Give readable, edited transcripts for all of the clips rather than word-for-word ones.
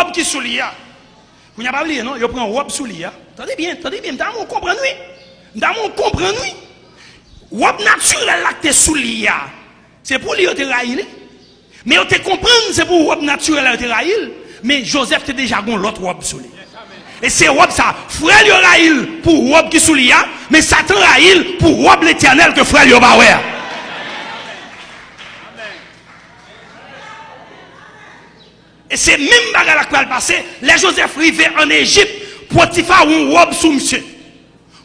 robe qui sous lia. Vous n'avez pas oublié, non? Il prend une robe sous lia. Attendez bien, m'damon comprendre oui. M'damon comprendre oui. Robe naturelle là que t'es sous lia. C'est pour lui te raïl. Mais on te comprendre c'est pour robe naturelle là te raïl. Mais Joseph te déjà gon l'autre robe sous lia. Et c'est robe ça, frère yo raïl pour robe qui sous lia, mais Satan raïl pour robe l'éternel que frère yo ba ouais. Et c'est même bagarre qui va passer. Les Joseph arrivé en Égypte, Potiphar une robe sous monsieur.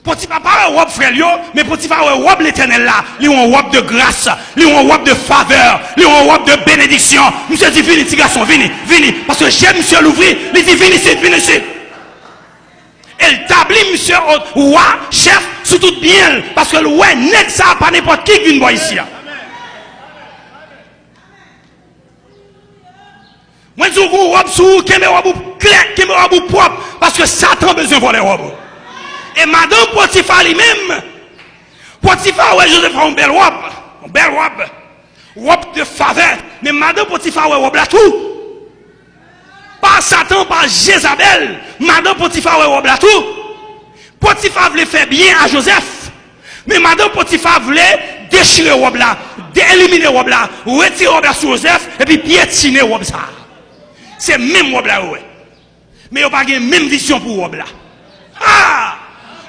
Potiphar pas une robe frère, mais Potiphar une robe l'éternel là. Il a une robe de grâce, il a une robe de faveur, il a une robe de bénédiction. Monsieur dit, vini, petit garçon, vini. Parce que j'aime monsieur l'ouvrir, il dit, vini ici. Elle établit monsieur roi, chef, sous tout bien. Parce que le roi n'est ça pas n'importe qui vient voir ici. Moi, je vous robe sous, qui me robe clair, qui me robe propre, parce que Satan a besoin de voir les robes. Et madame Potiphar lui-même, Potiphar, ouais, Joseph a une belle robe de faveur, mais madame Potiphar, ouais, robe là tout. Pas Satan, pas Jézabel, madame Potiphar, ouais, robe là tout. Potiphar voulait faire bien à Joseph, mais madame Potiphar voulait déchirer robe là, éliminer robe là, retirer robe là sur Joseph, et puis piétiner robe ça. C'est même robe là, ouais. Mais il n'y a pas de même vision pour robe là. Ah!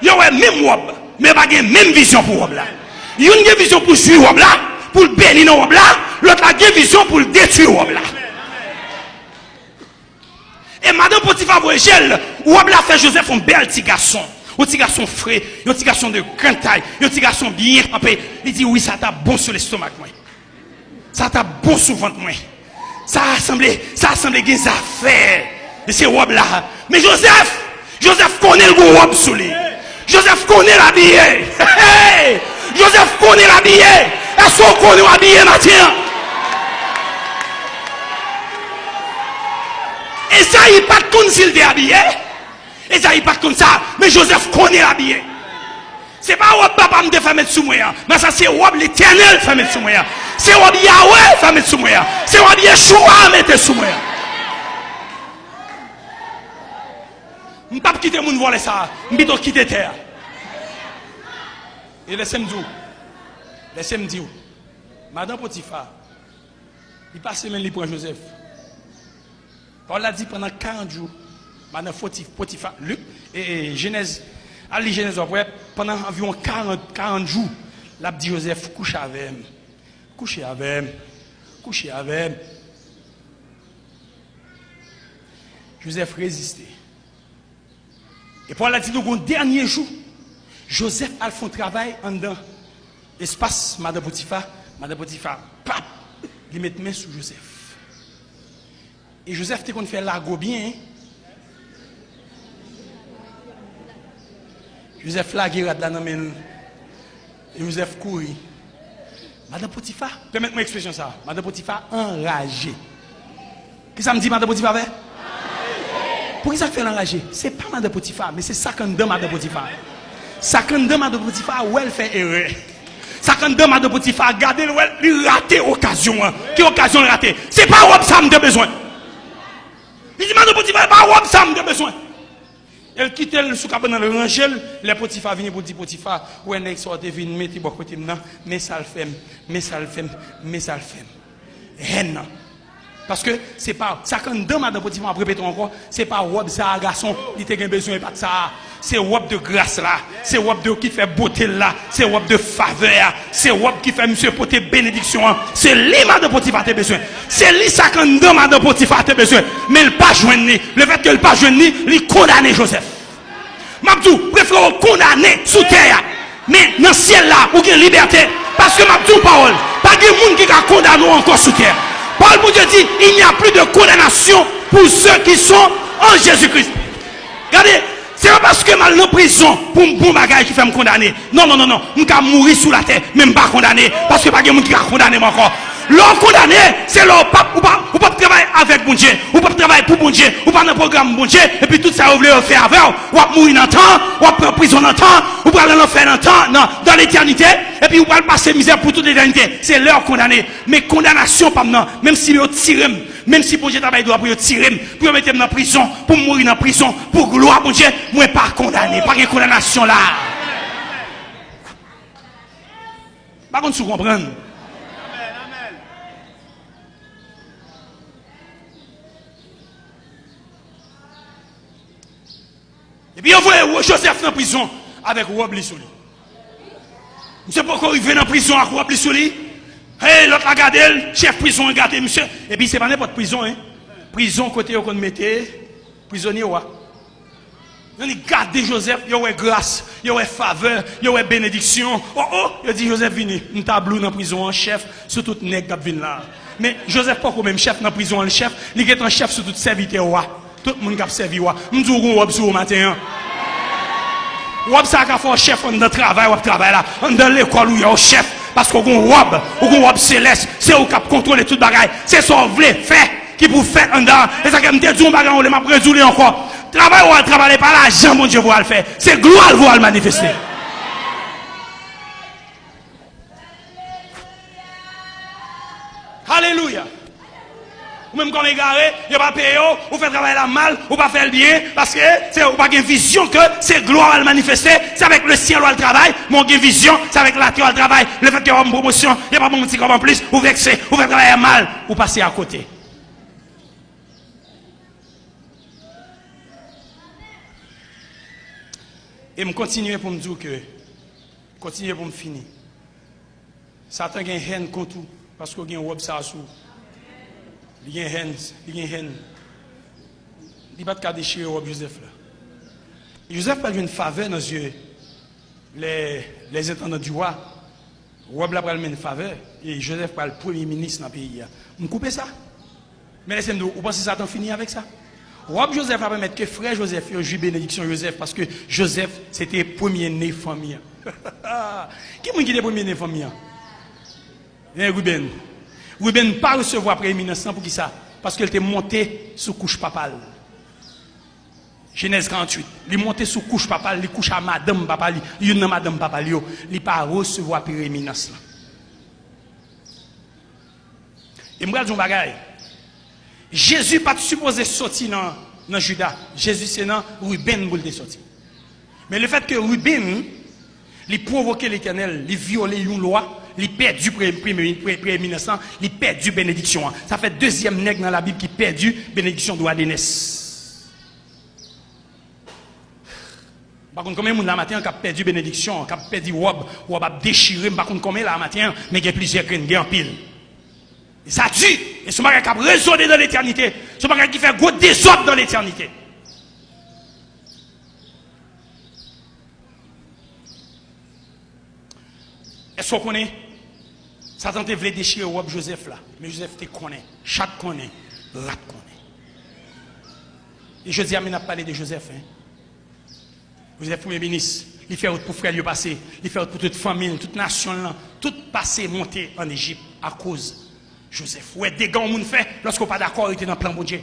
Il y a même robe, mais il n'y a pas de même vision pour robe là. Il y a une vision pour suivre robe là, pour le bénir robe là, l'autre a une vision pour le détruire robe là. Et madame Potiphar voit gel, robe là fait Joseph un bel petit garçon. Un petit garçon frais, un petit garçon de grande taille, un petit garçon bien campé. Il dit oui, ça t'a bon sur l'estomac, moi. Ça t'a bon sur le ventre, moi. Ça a semblé des affaires de ces robes là. Mais Joseph connaît le gros robe sous lui. Joseph connaît l'habillé. Joseph connaît l'habillé. Est-ce qu'on connaît l'habillé matin? Et ça, il n'est pas comme s'il était habillé. Et ça, il n'est pas comme ça. Mais Joseph connaît l'habillé. C'est pas robe papa me fait mettre sous moi. Mais ça, c'est robe l'éternel fait mettre sous moi. C'est robe Yahweh fait mettre sous moi. C'est robe Yeshua mettre sous moi. Je ne peux pas quitter mon voler ça. Je ne peux pas quitter terre. Et laissez-moi dire. Madame Potiphar, il passe même les pour Joseph. Paul a dit pendant 40 jours. Madame Potiphar, Luc et Genèse. Allez, Genèse, pendant environ 40 jours, l'a dit Joseph, couche avec. Joseph résistait. Et Paul a dit, donc, au dernier jour, Joseph a fait un travail en dedans. Espace, Madame Potiphar, pap, il met main sur Joseph. Et Joseph, tu fait l'argot bien, hein? Joseph lagué là dans main. Joseph courit. Madame Potiphar, permettez-moi expression ça. Madame Potiphar enragée. Qu'est-ce que ça me dit Madame Potiphar? Pour qui ça fait enragé? C'est pas Madame Potiphar, mais c'est ça qu'on donne Madame Potiphar. Ça qu'on donne Madame Potiphar, où elle fait erreur. Ça qu'on donne Madame Potiphar, regardez où elle rate l'occasion. Quelle occasion ratée? C'est pas robe ça me de besoin. Il dit Madame Potiphar, pas robe ça me de besoin. Elle quitte le sous-cabane dans le rangel, les Potiphar viennent pour dire Potiphar, où elle est sortie, vient mettre bon côté maintenant, mais ça le fait. Haine. Parce que c'est pas ça quand deux madame Potiphar répète encore, c'est pas robe ça garçon, il te gain besoin pas de ça. C'est robe de grâce là, c'est robe de qui fait beauté là, c'est robe de faveur, c'est robe qui fait monsieur porter bénédiction. C'est lui madame Potiphar a besoin. C'est lui ça quand deux madame Potiphar a besoin, mais il pas joindre ni. Le fait que il pas joindre ni, il condamner Joseph. Mabdou préfère condamner sous terre, mais dans le ciel là, ou gain liberté parce que Mabdou parole, pas de monde qui a condamné encore sous terre. Paul pour Dieu dit, il n'y a plus de condamnation pour ceux qui sont en Jésus-Christ. Regardez, c'est pas parce que mal dans prison pour un bon bagage qui fait me condamner. Non. Je vais mourir sous la terre, même pas condamné, parce que pas de monde qui a condamné encore. L'homme condamné, c'est l'homme ou pas travailler avec bon Dieu, ou pas travailler pour bon Dieu, ou pas dans le programme bon Dieu, et puis tout ça, vous voulez faire avec, ou à mourir dans le temps, ou à prendre prison dans le temps, ou à aller en enfer dans le temps, non, dans l'éternité, et puis vous allez passer misère pour toute l'éternité. C'est l'heure condamné. Mais condamnation, pas maintenant, même si vous tirez, même si bon Dieu travaille droit pour tirer, pour mettre dans la prison, pour mourir dans la prison, pour gloire bon Dieu, moi pas condamné, pas de condamnation là. Par contre, vous comprenez? Et puis, on voit Joseph dans la prison avec Rob Lissouli. Vous savez pourquoi il vient dans la prison avec Rob Lissouli? Hey, l'autre a gardé, le chef prison a gardé, monsieur. Et puis, c'est pas n'importe prison, hein. Prison, côté où on mettait, prisonnier, ouais. On a gardé Joseph, il y a grâce, il y a faveur, il y a bénédiction. Oh, il a dit Joseph, venez, un tableau dans la prison, un chef, sur tout nègre qui vient là. Mais Joseph, pas comme même chef dans la prison, le chef, il est un chef sur tout serviteur, ouais. Tout le monde qui a servi, ouais. Je dis, on va sur matin. Wab ça qu'a fait chef on dans travail, on travaille là, on dans l'école où il y a un chef parce qu'on wab, ou wab céleste, c'est au cap contrôler toute bagaille, c'est ça vous voulez faire qui pour faire en dedans. Et ça que me dit on bagaille on les m'a résoudre encore. Travail ou travailler pas l'argent mon Dieu va le faire. C'est gloire va le manifester. Alléluia. Ou même quand on est garé, il n'y a pas payé, ou fait travailler la mal, ou pas faire le bien, parce que c'est ou pas une vision que c'est gloire à le manifester, c'est avec le ciel ou le travail, mon vision, c'est avec la terre le travail, le fait qu'il y a une promotion, il n'y a pas bon petit comme en plus, ou vexé, ou fait travailler mal, ou passer à côté. Et je continue pour me dire que, continuer pour me finir. Satan a une haine contre tout, parce qu'il y a un web ça sous. Il y a une haine. Il n'y a pas de déchirer Joseph là. Joseph a eu une faveur dans les yeux. Les intendants du roi. Rob l'a pris une faveur. Et Joseph est le premier ministre dans le pays. Vous coupez ça? Mais laissez-moi dire, vous pensez que Satan finit avec ça? Rob Joseph a permis que frère Joseph ait eu bénédiction Joseph parce que Joseph c'était premier né famille. Qui est le premier né famille? Ruben. Ruben pas recevoir prééminence pour qui ça? Parce qu'elle était montée sous couche papale. Genèse 48. Il est monté sous couche papale, il couche à madame papa, il y a madame papa, il pas recevoir prééminence. Et moi je dis un bagage. Jésus pas supposé sortir dans Judas. Jésus c'est dans Ruben pour le sortir. Mais le fait que Ruben il provoqué l'Éternel, il violé une loi, il perdu prééminence, il perdu bénédiction. Ça fait deuxième nègre dans la Bible qui perdu bénédiction droit d'aînesse. Par contre, combien de monde la matin qui a perdu bénédiction, qui a perdu robe a déchiré, par contre combien la matin, mais il y a plusieurs graines, il y a en pile. Et ça tue. Et ce bagage qui a résonné dans l'éternité. Ce bagage qui fait gros désordre dans l'éternité. Est-ce qu'on connaît? Satan te voulait déchirer Rob Joseph là. Mais Joseph te connaît. Chaque connaît. Rat connaît. Et je dis à n'a parlé de Joseph. Hein? Joseph premier ministre. Il fait route pour frère lui passer. Il fait route pour toute famille, toute nation là. Tout passé monter en Égypte à cause Joseph. Ouais, des gars, on fait lorsqu'on pas d'accord, il était dans le plan bon Dieu.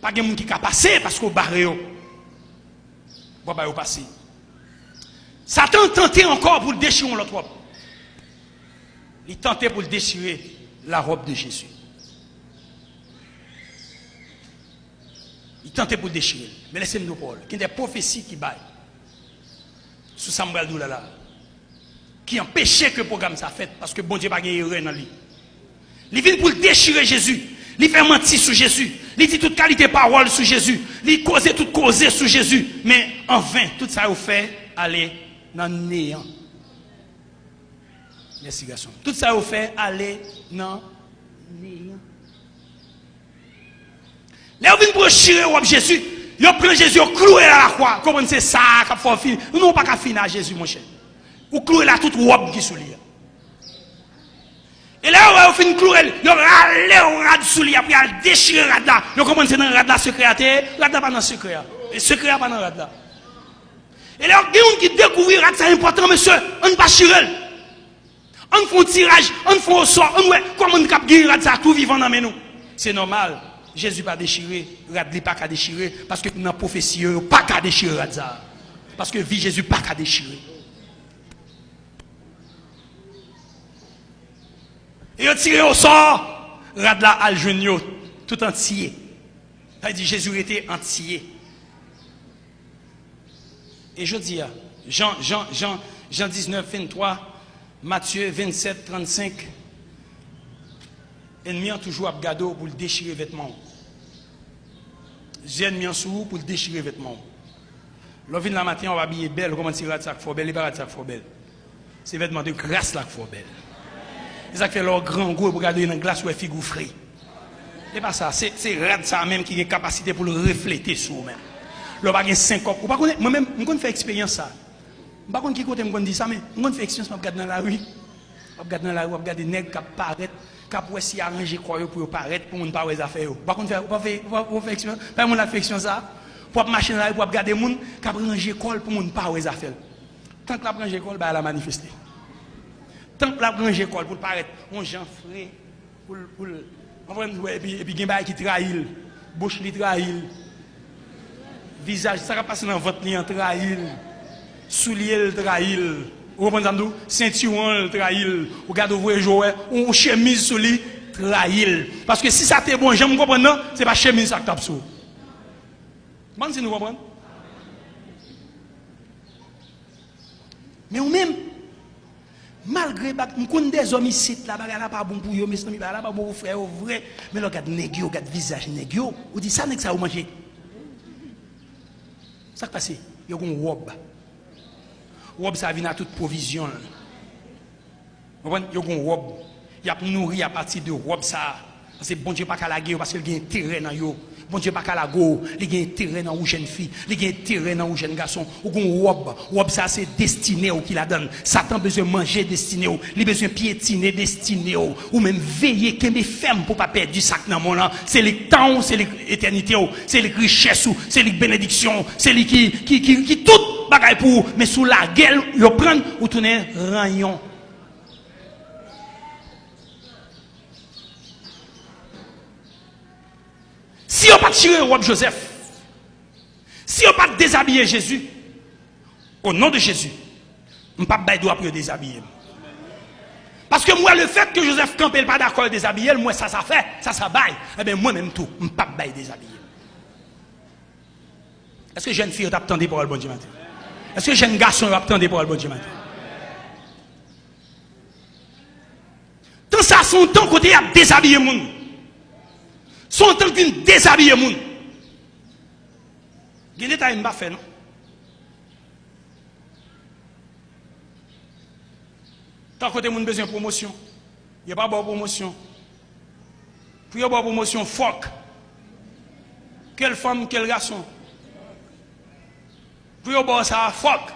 Pas de monde qui a passé parce qu'on barré. Bon, bah, passé. Satan tentait encore pour le déchirer l'autre robe. Il tentait pour le déchirer la robe de Jésus. Il tentait pour le déchirer. Mais laissez-moi nous parler. Il y a des prophéties qui baillent. Sous Samuel Doulala. Qui empêchaient que le programme soit fait parce que bon Dieu n'a pas gagné dans lui. Il vient pour le déchirer Jésus. Il fait mentir sur Jésus. Il dit toute qualité de parole sur Jésus. Il cause toute cause sur Jésus. Mais en vain, tout ça vous fait aller dans le néant. Merci garçon. Tout ça vous fait aller dans le néant. Là, vous venez pour chirer Jésus. Vous prenez Jésus, vous clouez à la croix. Comment c'est ça qu'il faut finir? Nous n'avons pas qu'à finir à Jésus, mon cher. Vous clouez là toute robe qui est sous lui. Et là, vous finissez de clouer, vous râlez au rad sous lui, après vous déchirez le rad là. Vous commencez dans le rad là secret. Le rad là pas dans le secret. Le secret pas dans le rad là. Et là, il y a des gens qui découvrent que c'est important, monsieur. On ne pas chirer. On fait un tirage, on fait un sort, on ouais, comment on cap guérir ça tout vivant dans nous. C'est normal. Jésus pas déchiré, rad li pas qu'à déchirer parce que dans la prophétie pas qu'à déchirer ça. Parce que vie Jésus pas qu'à déchirer. Et on tiré au sort, rad là al joindre tout entier. Ça dit Jésus était entier. Et je dis Jean 19 23 Matthieu 27, 35. Ennemi a toujours à garder pour le déchirer les vêtements. J'ai ennemi en sous pour le déchirer les vêtements. L'ovine la matin, on va habiller belle, comment tirer ça qu'il faut belle, et pas ça qu'il faut belle. C'est vêtements de grâce là qu'il faut belle. C'est ça qui fait leur grand goût pour regarder dans la glace ou un figou frais. C'est pas ça, c'est rad ça même qui a une capacité pour le refléter sur vous-même. L'on va gagner 5 ans. Moi-même, je fais expérience ça. Je ne sais pas qui côté me dit ça, mais je fais expérience, je regarde dans la rue. Je regarde dans la rue, je regarde des nègres qui apparaissent, qui apparaissent si arranger quoi pour paraître, pour ne pas les affaires. Par contre, vous faites expérience, pas mon affection ça. Pour marcher dans la rue, pour regarder des gens qui arrangent l'école pour ne pas les affaires. Tant que la branche l'école, elle a manifesté. Tant que la branche l'école pour paraître, on j'en frais, et puis il y a des gens qui trahissent, bouche qui trahissent, visage, ça va passer dans votre lien trahissent. Soulier le trahil, vous comprenez, ceinturon le trahil, vous regardez vous jouer, ou chemise sous lui trahil. Parce que si ça t'est bon, j'aime comprendre, non, c'est pas chemise ça qui tape sur. Bon, si nous comprenons. Mais ou même, malgré nous connaissons des hommes ici, là, là pas bon pour eux, mais là pas bon pour frère, vrai, mais regarde négio, regarde visage négio, ou dit ça n'est que ça vous manger. Ça qui passe, il y a une robe. Robe ça vient à toute provision. Vous comprenez? Il y a une robe. Il y a nourri à partir de robe ça. Parce que bon Dieu pas qu'à la guerre parce qu'il y a un terrain dans yo. Bon Dieu pas qu'à la go, il y a un terrain dans une jeune fille, il y a un terrain dans un jeune garçon. Ou une robe. Robe ça c'est destiné au qui la donne. Satan besoin manger destiné au, il besoin piétiner destiné au, ou même veiller que mes femmes pour pas perdre du sac dans mon an. C'est les temps, c'est l'éternité, c'est les richesses, c'est les bénédictions, c'est les qui tout bagaille pour mais sous la gueule, yo prendre ou tourner rayon. Si on pas tirer robe Joseph, si on pas déshabiller Jésus, au nom de Jésus, on ne pas doit pour déshabiller. Parce que moi, le fait que Joseph Campbell pas d'accord déshabiller, moi ça fait, ça baille. Eh bien moi-même tout, on ne pas déshabiller. Est-ce que jeune fille t'attendait pour le bon Dieu matin? Est-ce que jeune garçon t'attendait pour le bon Dieu matin? Tant ça son temps côté à déshabiller monde. Son temps qu'une déshabille moun. Il y a des détails pas fait non. Tant côté moun besoin de promotion. Il n'y a pas de promotion. Pour y avoir promotion fuck. Quelle femme, quel garçon. Pour y avoir ça fuck.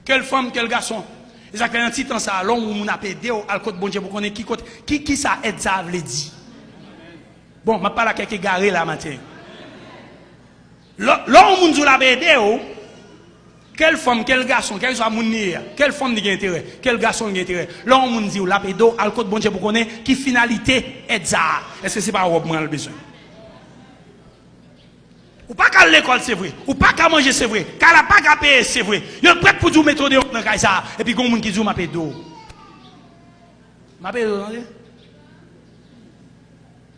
Quelle femme, quel garçon. Et ça fait un petit temps ça long où moun a pédé au côté bon Dieu pour connaître qui ça aide ça veut dire. Bon, je ne parle pas de quelqu'un garé là matin. Là, on nous l'a aidé, quelle femme, quel garçon, quel soit mon quelle femme a intérêt, quel garçon a intérêt. Là, on nous dit, l'a aidé, à côté bon Dieu pour connaître qui finalité est ça. Est-ce que ce n'est pas robe moi le besoin? Ou pas qu'à l'école, c'est vrai. Ou pas qu'à manger, c'est vrai. Qu'à la pas qu'à payer, c'est vrai. Il y a prêt pour tout mettre dans le ça. Et puis, il y a des gens qui disent, je paye d'eau. Je paye d'eau,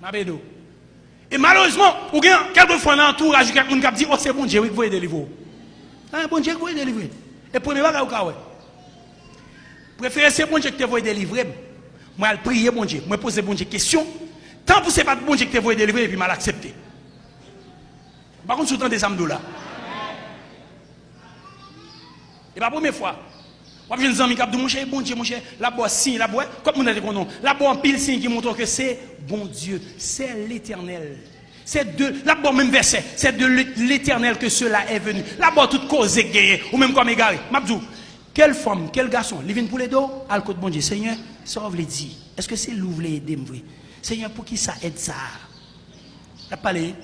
je paye d'eau. Et malheureusement, ou bien quelquefois dans l'entourage, il y a quelqu'un qui dit, oh c'est bon Dieu, oui, vous pouvez délivrer. Ah, bon Dieu, vous pouvez délivrer. Et premier bagage, vous préférez c'est bon Dieu que vous pouvez délivrer. Moi, je prie bon Dieu, moi, poser bon Dieu question. Tant pour c'est pas bon Dieu que vous pouvez délivrer, et puis mal accepter. Par contre, sous-temps des âmes là. Et pas la première fois. Moi, je dis, mon cher, bon Dieu, mon cher, la boîte signe, la boîte, comme on a dit, la boîte en pile signe qui montre que c'est bon Dieu, c'est l'éternel. C'est de, la boîte même verset, c'est de l'éternel que cela est venu. La boîte toute cause est gagnée, ou même comme égaré. Mabdou, quelle femme, quel garçon, il vient pour les dos, à le côté bon Dieu, Seigneur, ça vous le dit. Est-ce que c'est l'ouvre aider, Seigneur, pour qui ça aide ça? La parler.